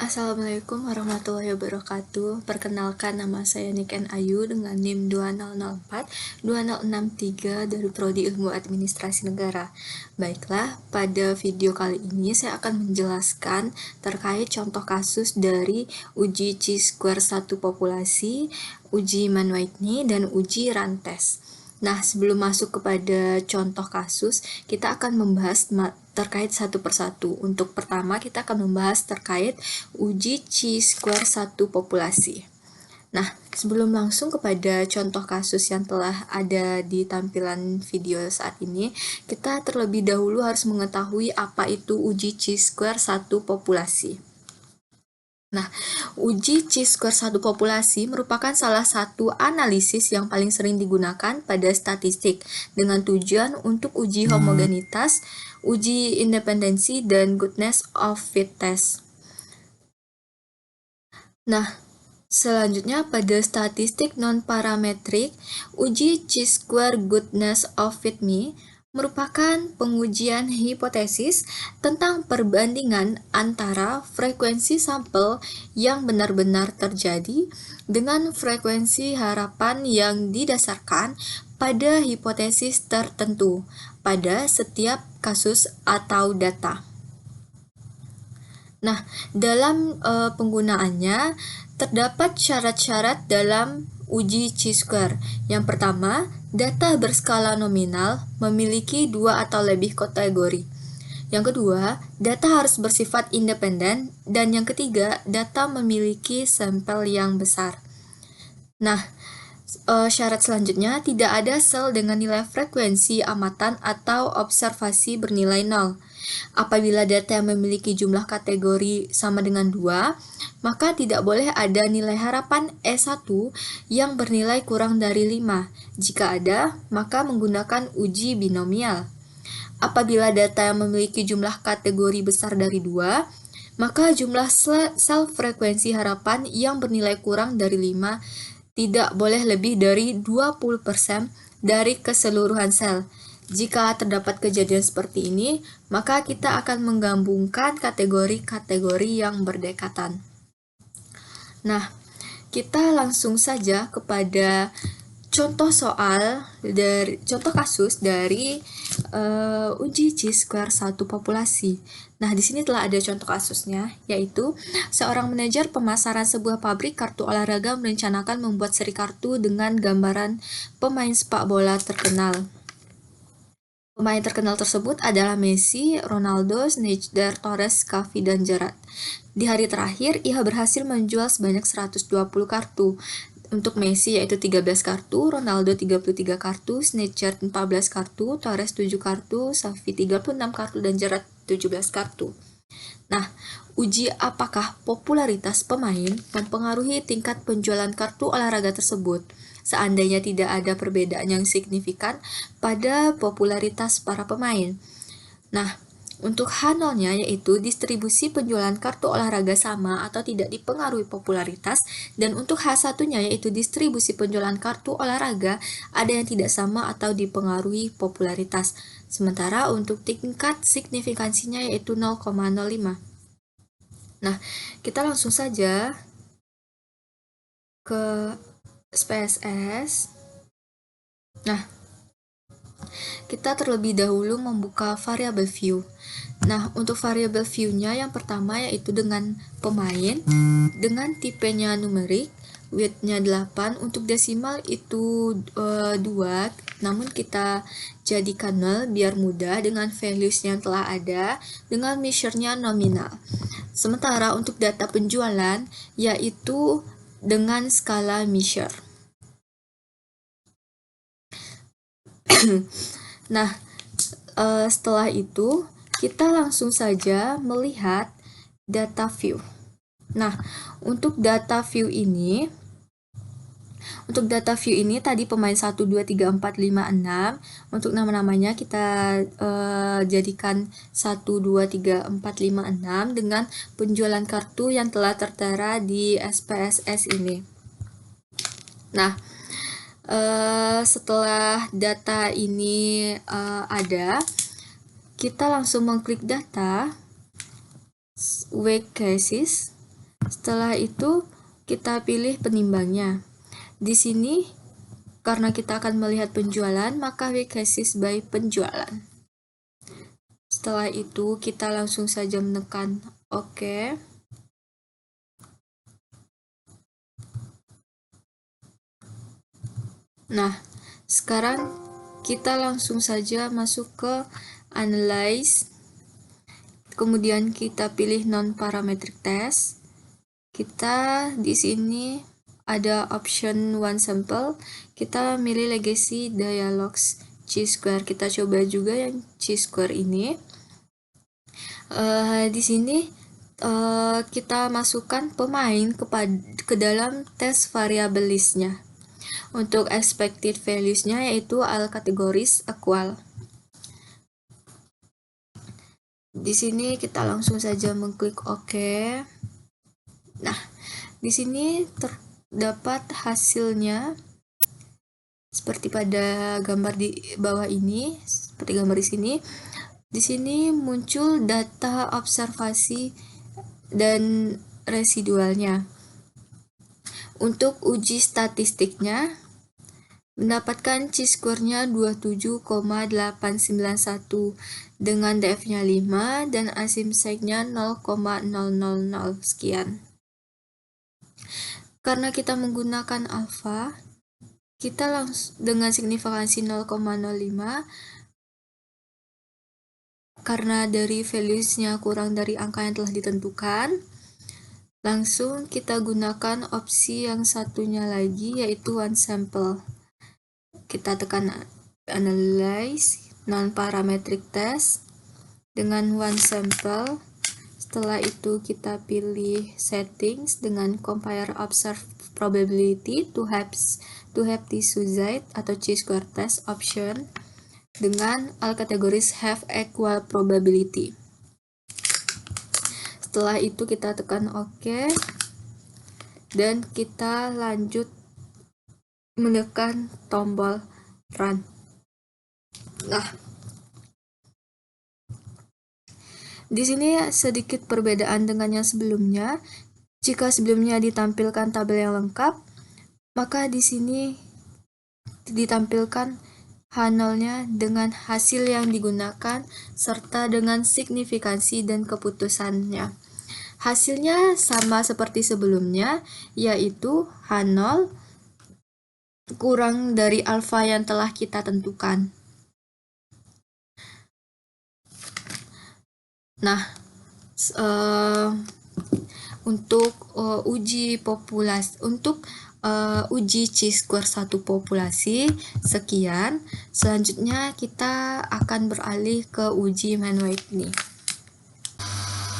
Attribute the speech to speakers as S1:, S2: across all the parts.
S1: Assalamualaikum warahmatullahi wabarakatuh. Perkenalkan, nama saya Niken Ayu dengan NIM 2004-2063 dari Prodi Ilmu Administrasi Negara. Baiklah, pada video kali ini saya akan menjelaskan terkait contoh kasus dari uji chi-square 1 populasi, uji Mann-Whitney, dan uji Rantes. Nah, sebelum masuk kepada contoh kasus, kita akan membahas terkait satu persatu. Untuk pertama, kita akan membahas terkait uji chi-square 1 populasi. Nah, sebelum langsung kepada contoh kasus yang telah ada di tampilan video saat ini, kita terlebih dahulu harus mengetahui apa itu uji chi-square 1 populasi. Nah, uji chi-square 1 populasi merupakan salah satu analisis yang paling sering digunakan pada statistik dengan tujuan untuk uji homogenitas, uji independensi, dan goodness of fit test. Nah, selanjutnya pada statistik non-parametrik, uji chi-square goodness of fit merupakan pengujian hipotesis tentang perbandingan antara frekuensi sampel yang benar-benar terjadi dengan frekuensi harapan yang didasarkan pada hipotesis tertentu pada setiap kasus atau data. Nah, dalam penggunaannya terdapat syarat-syarat dalam uji chi-square. Yang pertama, data berskala nominal memiliki 2 atau lebih kategori. Yang kedua, data harus bersifat independen. Dan yang ketiga, data memiliki sampel yang besar. Nah, syarat selanjutnya, tidak ada sel dengan nilai frekuensi amatan atau observasi bernilai 0. Apabila data yang memiliki jumlah kategori sama dengan 2, maka tidak boleh ada nilai harapan E1 yang bernilai kurang dari 5. Jika ada, maka menggunakan uji binomial. Apabila data yang memiliki jumlah kategori besar dari 2, maka jumlah sel frekuensi harapan yang bernilai kurang dari 5 tidak boleh lebih dari 20% dari keseluruhan sel. Jika terdapat kejadian seperti ini, maka kita akan menggabungkan kategori-kategori yang berdekatan. Nah, kita langsung saja kepada contoh kasus dari uji chi-square 1 populasi. Nah, di sini telah ada contoh kasusnya, yaitu seorang manajer pemasaran sebuah pabrik kartu olahraga merencanakan membuat seri kartu dengan gambaran pemain sepak bola terkenal. Pemain terkenal tersebut adalah Messi, Ronaldo, Schneider, Torres, Xavi, dan Gerrard. Di hari terakhir, ia berhasil menjual sebanyak 120 kartu. Untuk Messi yaitu 13 kartu, Ronaldo 33 kartu, Schneider 14 kartu, Torres 7 kartu, Xavi 36 kartu, dan Gerrard 17 kartu. Nah, uji apakah popularitas pemain mempengaruhi tingkat penjualan kartu olahraga tersebut seandainya tidak ada perbedaan yang signifikan pada popularitas para pemain. Nah, untuk H0-nya yaitu distribusi penjualan kartu olahraga sama atau tidak dipengaruhi popularitas, dan untuk H1-nya yaitu distribusi penjualan kartu olahraga ada yang tidak sama atau dipengaruhi popularitas. Sementara untuk tingkat signifikansinya yaitu 0,05. Nah, kita langsung saja ke SPSS. Nah, kita terlebih dahulu membuka variable view. Nah, untuk variable view-nya yang pertama yaitu dengan pemain, dengan tipenya numerik, width-nya 8, untuk desimal itu 2, namun kita jadikan 0 biar mudah dengan values yang telah ada, dengan measure-nya nominal. Sementara untuk data penjualan yaitu dengan skala measure. Nah, setelah itu kita langsung saja melihat data view. Nah, untuk data view ini tadi pemain 1, 2, 3, 4, 5, 6. Untuk nama-namanya kita jadikan 1, 2, 3, 4, 5, 6 dengan penjualan kartu yang telah tertera di SPSS ini. Nah, setelah data ini ada, kita langsung mengklik data, weak cases. Setelah itu kita pilih penimbangnya. Di sini karena kita akan melihat penjualan, maka week basis by penjualan. Setelah itu kita langsung saja menekan OK. Nah, sekarang kita langsung saja masuk ke analyze. Kemudian kita pilih non-parametric test. Kita di sini ada option one sample. Kita milih legacy dialogs chi-square. Kita coba juga yang chi-square ini. Di sini kita masukkan pemain ke dalam tes variable listnya. Untuk expected values-nya yaitu all categories equal. Di sini kita langsung saja mengklik OK. Nah, di sini terdapat hasilnya seperti pada gambar di bawah ini, seperti gambar di sini. Di sini muncul data observasi dan residualnya. Untuk uji statistiknya, mendapatkan chi-square-nya 27,891 dengan df-nya 5 dan asymptote-nya 0,000 sekian. Karena kita menggunakan alfa, kita langsung dengan signifikansi 0,05, karena dari values-nya kurang dari angka yang telah ditentukan, langsung kita gunakan opsi yang satunya lagi yaitu one sample. Kita tekan analyze non-parametric test dengan one sample. Setelah itu kita pilih settings dengan compare observe probability to have this result atau chi-square test option dengan all categories have equal probability. Setelah itu kita tekan OK dan kita lanjut menekan tombol run. Nah, di sini sedikit perbedaan dengan yang sebelumnya. Jika sebelumnya ditampilkan tabel yang lengkap, maka di sini ditampilkan H0-nya dengan hasil yang digunakan serta dengan signifikansi dan keputusannya. Hasilnya sama seperti sebelumnya, yaitu H0 kurang dari alfa yang telah kita tentukan. Nah, untuk uji populasi, untuk uji chi-square satu populasi sekian. Selanjutnya kita akan beralih ke uji Mann-Whitney.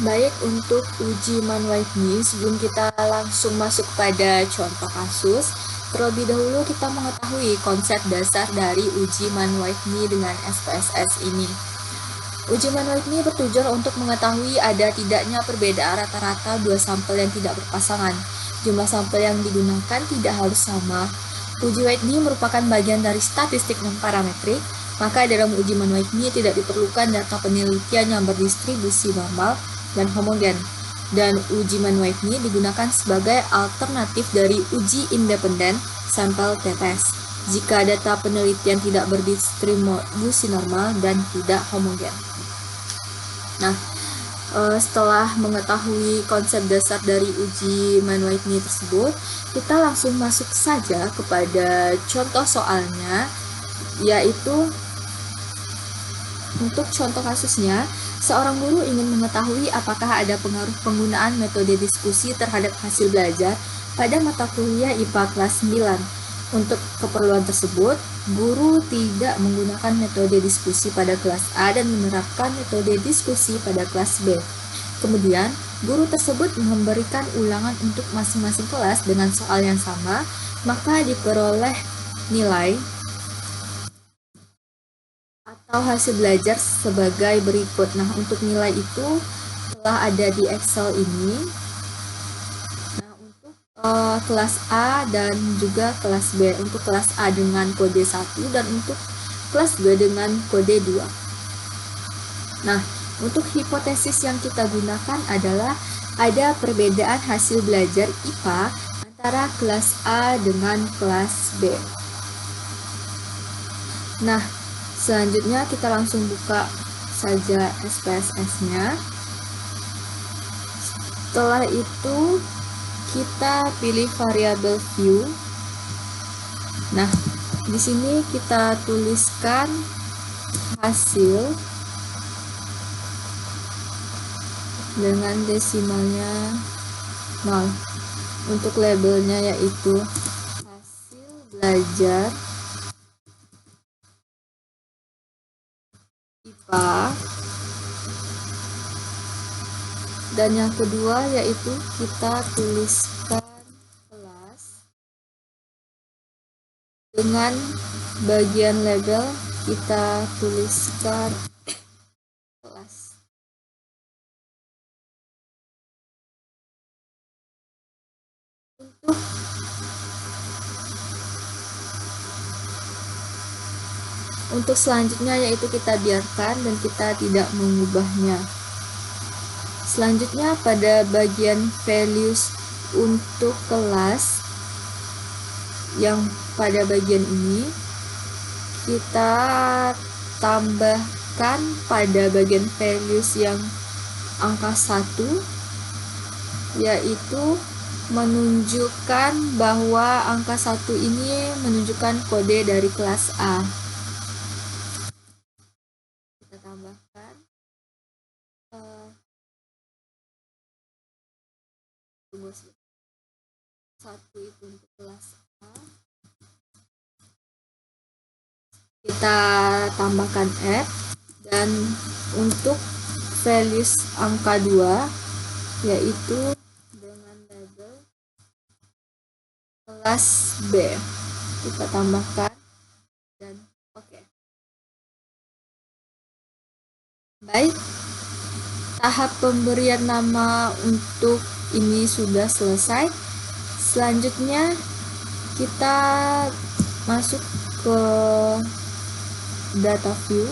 S1: Baik, untuk uji Mann-Whitney, sebelum kita langsung masuk pada contoh kasus, terlebih dahulu kita mengetahui konsep dasar dari uji Mann-Whitney dengan SPSS ini. Uji Mann-Whitney bertujuan untuk mengetahui ada tidaknya perbedaan rata-rata dua sampel yang tidak berpasangan. Jumlah sampel yang digunakan tidak harus sama. Uji Whitney merupakan bagian dari statistik non-parametrik, maka dalam uji Mann-Whitney tidak diperlukan data penelitian yang berdistribusi normal dan homogen. Dan uji Mann-Whitney digunakan sebagai alternatif dari uji independen sampel t-test jika data penelitian tidak berdistribusi normal dan tidak homogen. Nah, setelah mengetahui konsep dasar dari uji Mann-Whitney tersebut, kita langsung masuk saja kepada contoh soalnya, yaitu untuk contoh kasusnya, seorang guru ingin mengetahui apakah ada pengaruh penggunaan metode diskusi terhadap hasil belajar pada mata kuliah IPA kelas 9. Untuk keperluan tersebut, guru tidak menggunakan metode diskusi pada kelas A dan menerapkan metode diskusi pada kelas B. Kemudian, guru tersebut memberikan ulangan untuk masing-masing kelas dengan soal yang sama, maka diperoleh nilai atau hasil belajar sebagai berikut. Nah, untuk nilai itu telah ada di Excel ini. Kelas A dan juga kelas B. Untuk kelas A dengan kode 1 dan untuk kelas B dengan kode 2. Nah, untuk hipotesis yang kita gunakan adalah ada perbedaan hasil belajar IPA antara kelas A dengan kelas B. Nah, selanjutnya kita langsung buka saja SPSS-nya. Setelah itu kita pilih variabel view. Nah, di sini kita tuliskan hasil dengan desimalnya 0. Untuk labelnya yaitu hasil belajar IPA. Dan yang kedua yaitu kita tuliskan kelas dengan bagian label kita tuliskan kelas. Untuk selanjutnya yaitu kita biarkan dan kita tidak mengubahnya. Selanjutnya pada bagian values untuk kelas yang pada bagian ini kita tambahkan pada bagian values yang angka 1, yaitu menunjukkan bahwa angka 1 ini menunjukkan kode dari kelas A. Kita tambahkan satu itu untuk kelas A. Kita tambahkan add, dan untuk values angka 2 yaitu dengan label kelas B kita tambahkan dan oke. Baik, tahap pemberian nama untuk ini sudah selesai. Selanjutnya kita masuk ke data view.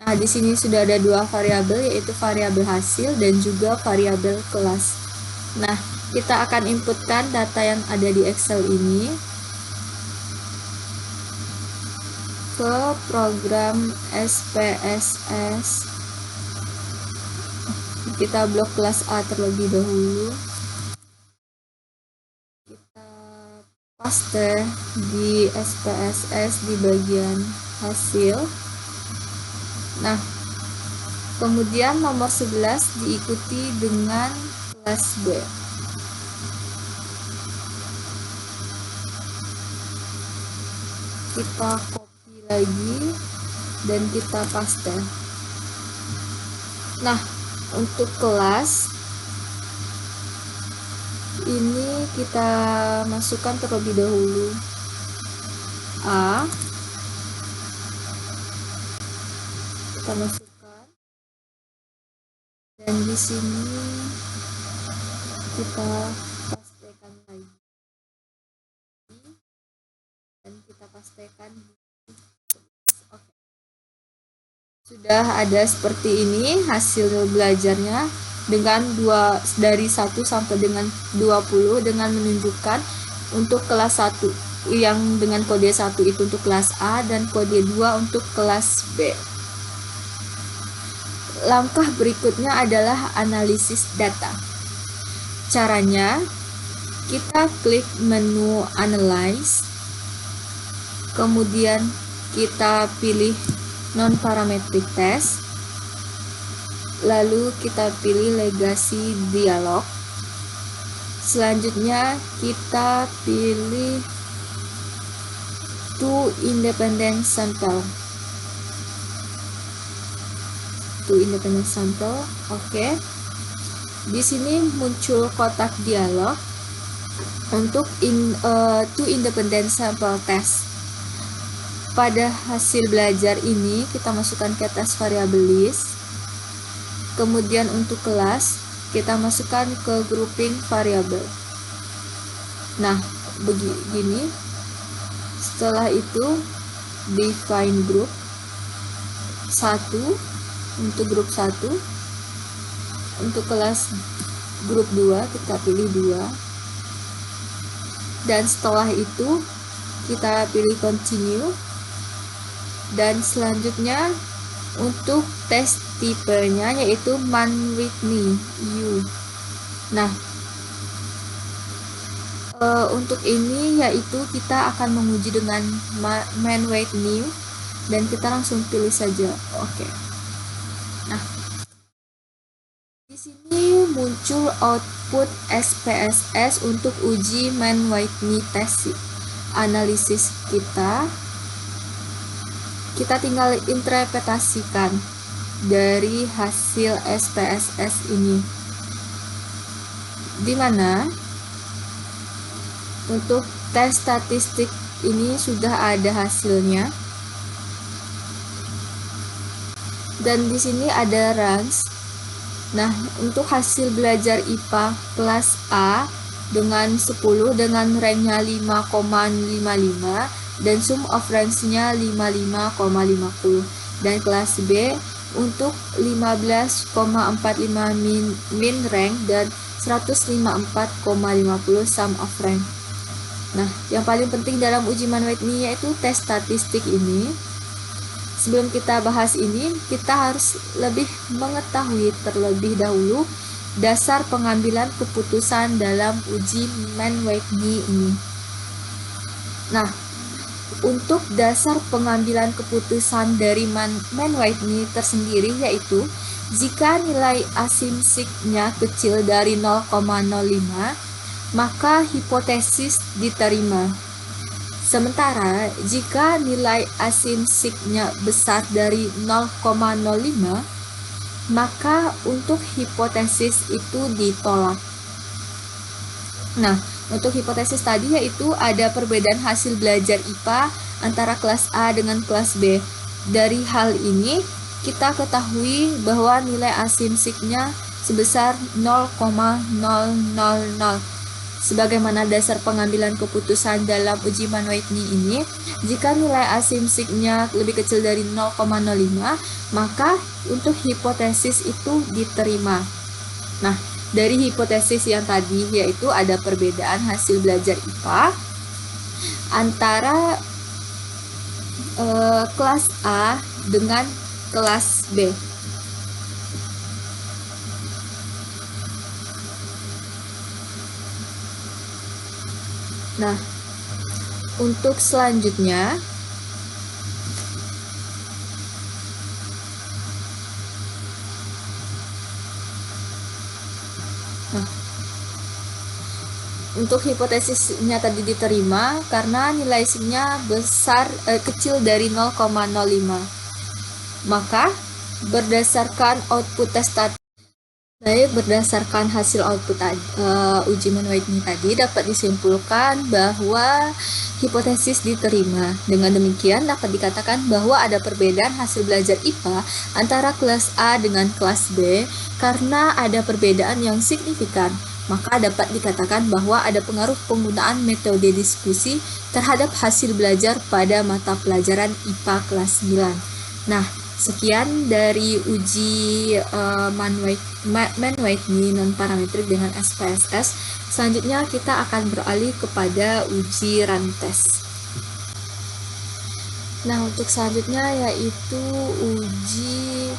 S1: Nah, di sini sudah ada dua variabel, yaitu variabel hasil dan juga variabel kelas. Nah, kita akan inputkan data yang ada di Excel ini ke program SPSS. Kita blok kelas A terlebih dahulu. Kita paste di SPSS di bagian hasil. Nah, kemudian nomor 11 diikuti dengan kelas B. Kita copy lagi dan kita paste. Nah, untuk kelas ini kita masukkan terlebih dahulu A. Kita masukkan, dan di sini kita pastekan lagi dan kita pastekan. Oke. Sudah ada seperti ini hasil belajarnya dengan dari 1 sampai dengan 20 dengan menunjukkan untuk kelas 1 yang dengan kode 1 itu untuk kelas A dan kode 2 untuk kelas B. Langkah berikutnya adalah analisis data. Caranya, kita klik menu Analyze, kemudian kita pilih Non-Parametric Test, lalu kita pilih Legacy Dialog. Selanjutnya kita pilih To Independent Sample. Oke. Di sini muncul kotak dialog untuk To Independent Sample Test. Pada hasil belajar ini kita masukkan ke test variable list. Kemudian untuk kelas kita masukkan ke grouping variable. Nah, begini. Setelah itu define group 1 untuk grup 1. Untuk kelas grup 2 kita pilih 2, dan setelah itu kita pilih continue, dan selanjutnya untuk tes tipenya yaitu Man-Whitney U. Nah, untuk ini yaitu kita akan menguji dengan Man-Whitney dan kita langsung pilih saja oke. Nah, di sini muncul output SPSS untuk uji Man-Whitney test analisis kita. Kita tinggal interpretasikan dari hasil SPSS ini, di mana untuk tes statistik ini sudah ada hasilnya, dan di sini ada range. Nah, untuk hasil belajar IPA kelas A dengan 10 dengan ranknya 5,55 dan sum of range-nya 55,50, dan kelas B untuk 15,45 min rank dan 154,50 sum of rank. Nah, yang paling penting dalam uji Man-Whitney yaitu tes statistik ini. Sebelum kita bahas ini, kita harus lebih mengetahui terlebih dahulu dasar pengambilan keputusan dalam uji Man-Whitney ini. Nah, untuk dasar pengambilan keputusan dari Man-Whitney tersendiri yaitu jika nilai asumsinya kecil dari 0,05, maka hipotesis diterima. Sementara jika nilai asumsinya besar dari 0,05, maka untuk hipotesis itu ditolak. Nah, untuk hipotesis tadi yaitu ada perbedaan hasil belajar IPA antara kelas A dengan kelas B. Dari hal ini, kita ketahui bahwa nilai asumsinya sebesar 0,000. Sebagaimana dasar pengambilan keputusan dalam uji Man-Whitney ini, jika nilai asumsinya lebih kecil dari 0,05, maka untuk hipotesis itu diterima. Nah, dari hipotesis yang tadi yaitu ada perbedaan hasil belajar IPA antara kelas A dengan kelas B. Nah, untuk selanjutnya untuk hipotesisnya tadi diterima karena nilai S-nya kecil dari 0,05. Maka berdasarkan output tes tadi, berdasarkan hasil output uji Man-Whitney tadi dapat disimpulkan bahwa hipotesis diterima. Dengan demikian dapat dikatakan bahwa ada perbedaan hasil belajar IPA antara kelas A dengan kelas B karena ada perbedaan yang signifikan. Maka dapat dikatakan bahwa ada pengaruh penggunaan metode diskusi terhadap hasil belajar pada mata pelajaran IPA kelas 9. Nah, sekian dari uji Man-Whitney non-parametrik dengan SPSS. Selanjutnya kita akan beralih kepada uji rantes. Nah, untuk selanjutnya yaitu uji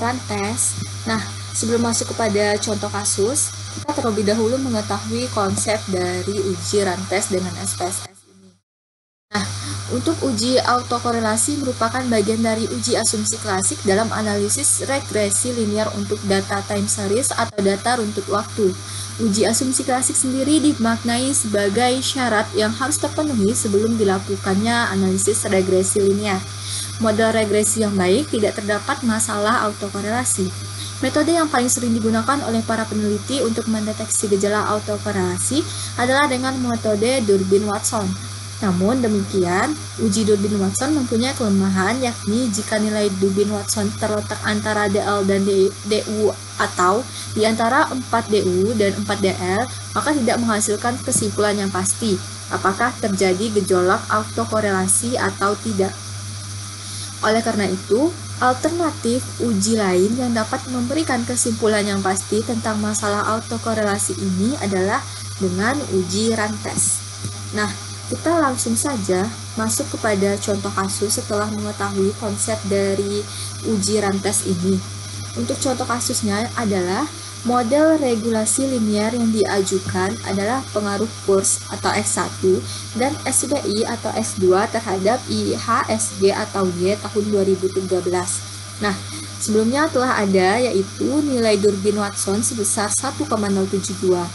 S1: rantes. Nah, sebelum masuk kepada contoh kasus, kita terlebih dahulu mengetahui konsep dari uji rantes dengan SPSS. Untuk uji autokorelasi merupakan bagian dari uji asumsi klasik dalam analisis regresi linear untuk data time series atau data runtut waktu. Uji asumsi klasik sendiri dimaknai sebagai syarat yang harus terpenuhi sebelum dilakukannya analisis regresi linear. Model regresi yang baik tidak terdapat masalah autokorelasi. Metode yang paling sering digunakan oleh para peneliti untuk mendeteksi gejala autokorelasi adalah dengan metode Durbin-Watson. Namun demikian, uji Durbin-Watson mempunyai kelemahan, yakni jika nilai Durbin-Watson terletak antara DL dan DU atau di antara 4DU dan 4DL, maka tidak menghasilkan kesimpulan yang pasti apakah terjadi gejolak autokorelasi atau tidak. Oleh karena itu, Alternatif uji lain yang dapat memberikan kesimpulan yang pasti tentang masalah autokorelasi ini adalah dengan uji rantes. Nah, kita langsung saja masuk kepada contoh kasus setelah mengetahui konsep dari uji rantes ini. Untuk contoh kasusnya adalah model regulasi linear yang diajukan adalah pengaruh kurs atau S1 dan SBI atau S2 terhadap IHSG atau Y tahun 2013. Nah, sebelumnya telah ada yaitu nilai Durbin-Watson sebesar 1,072.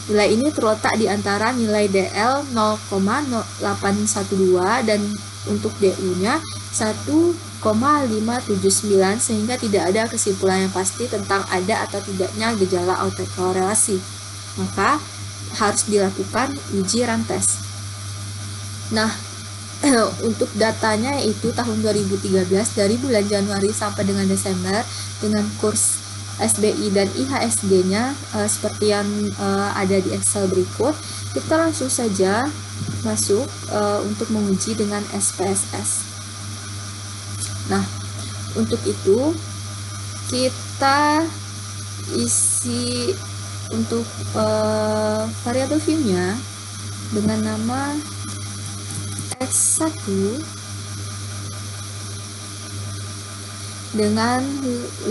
S1: Nilai ini terletak di antara nilai DL 0,0812 dan untuk DU-nya 1,579 sehingga tidak ada kesimpulan yang pasti tentang ada atau tidaknya gejala autokorelasi. Maka harus dilakukan uji rantes. Nah, untuk datanya yaitu tahun 2013 dari bulan Januari sampai dengan Desember dengan kurs SBI dan IHSG-nya seperti yang ada di Excel berikut. Kita langsung saja masuk untuk menguji dengan SPSS. Nah, untuk itu kita isi untuk variabel view-nya dengan nama X1 dengan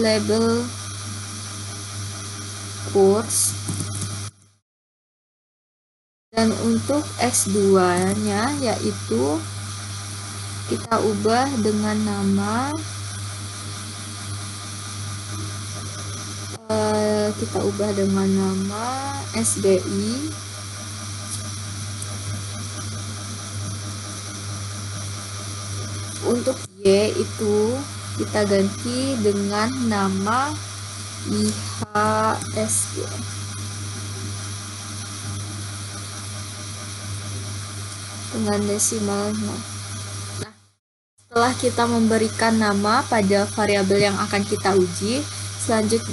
S1: label course, dan untuk X2 nya yaitu kita ubah dengan nama SBI. Untuk Y itu kita ganti dengan nama IHSG. Dengan desimalnya. Nah, setelah kita memberikan nama pada variabel yang akan kita uji, selanjutnya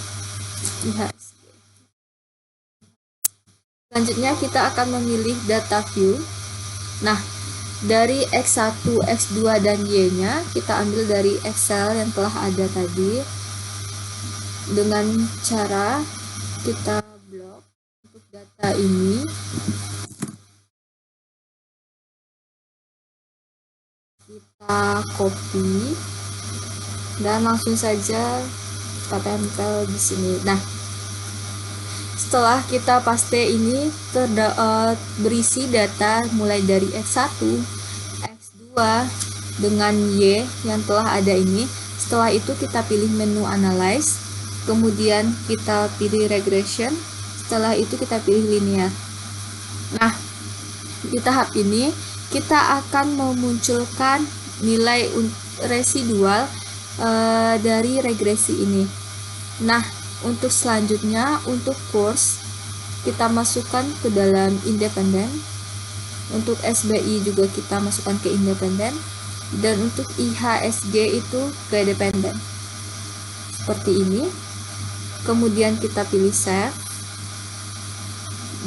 S1: kita akan memilih data view. Nah, dari X1, X2, dan Y-nya kita ambil dari Excel yang telah ada tadi dengan cara kita blok untuk data ini. Kita copy dan langsung saja kita tempel di sini. Nah, setelah kita paste ini berisi data mulai dari X1, X2 dengan Y yang telah ada ini. Setelah itu kita pilih menu analyze, kemudian kita pilih regression, setelah itu kita pilih linear. Nah, di tahap ini kita akan memunculkan nilai residual dari regresi ini. Nah, untuk selanjutnya, untuk course kita masukkan ke dalam independen. Untuk SBI juga kita masukkan ke independen. Dan untuk IHSG itu ke dependen. Seperti ini. Kemudian kita pilih save.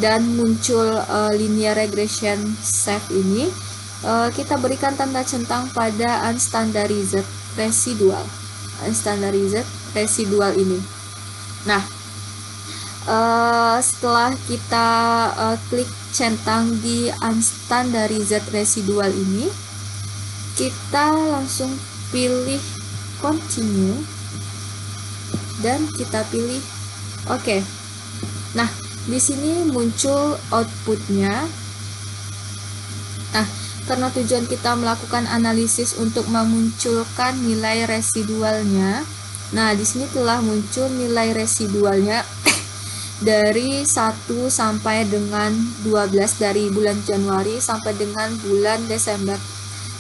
S1: Dan muncul linear regression save ini. Kita berikan tanda centang pada unstandarized residual. Unstandarized residual ini. Nah, setelah kita klik centang di unstandarized residual ini, kita langsung pilih continue dan kita pilih OK. Nah, di sini muncul outputnya. Nah, karena tujuan kita melakukan analisis untuk memunculkan nilai residualnya, nah, di sini telah muncul nilai residualnya dari 1 sampai dengan 12 dari bulan Januari sampai dengan bulan Desember.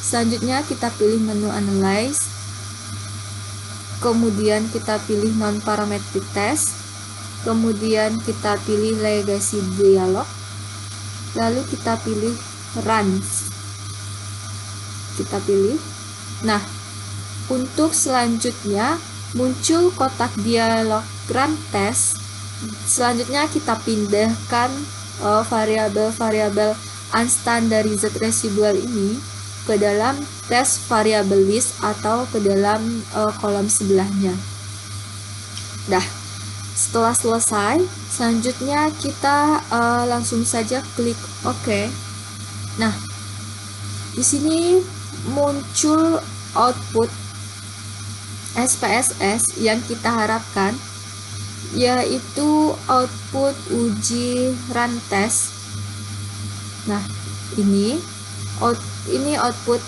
S1: Selanjutnya kita pilih menu analyze. Kemudian kita pilih non-parametric test. Kemudian kita pilih legacy dialog. Lalu kita pilih runs. Kita pilih. Nah, untuk selanjutnya muncul kotak dialog run test. Selanjutnya kita pindahkan variabel-variabel unstandarized residual ini ke dalam tes variable list atau ke dalam kolom sebelahnya. Dah, setelah selesai, selanjutnya kita langsung saja klik OK. Nah, di sini muncul output SPSS yang kita harapkan, yaitu output uji run test. Nah, ini output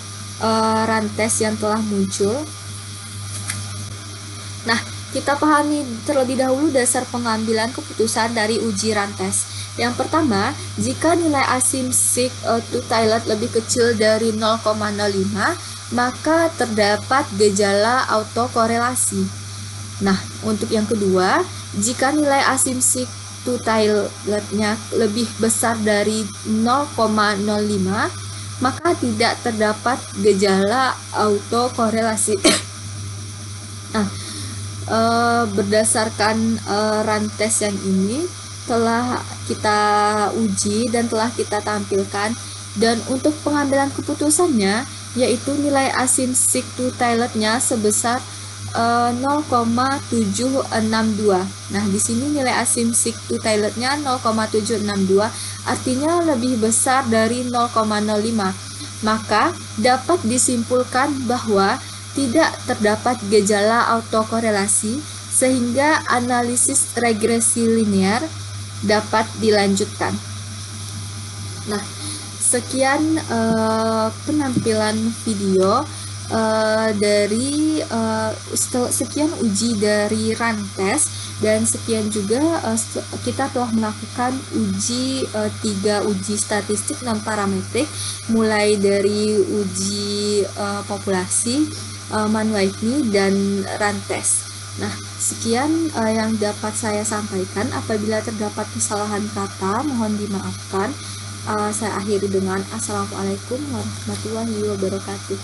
S1: run test yang telah muncul. Nah, kita pahami terlebih dahulu dasar pengambilan keputusan dari uji run test. Yang pertama, jika nilai asymmetric two-tiled lebih kecil dari 0,05, maka terdapat gejala autokorelasi. Nah, untuk yang kedua, jika nilai asymmetric two-tilednya lebih besar dari 0,05, maka tidak terdapat gejala autokorelasi. Nah, berdasarkan run test yang ini telah kita uji dan telah kita tampilkan, dan untuk pengambilan keputusannya yaitu nilai asymmetric two-tilednya sebesar 0,762. Nah, di sini nilai asymmetric two-tilednya 0,762, artinya lebih besar dari 0,05. Maka dapat disimpulkan bahwa tidak terdapat gejala autokorelasi, sehingga analisis regresi linear dapat dilanjutkan. Nah, sekian penampilan video dari sekian uji dari run test, dan sekian juga kita telah melakukan uji 3 uji statistik non parametrik, mulai dari uji populasi, Mann-Whitney, dan run test. Nah, sekian yang dapat saya sampaikan. Apabila terdapat kesalahan kata, mohon dimaafkan. Saya akhiri dengan Assalamualaikum warahmatullahi wabarakatuh.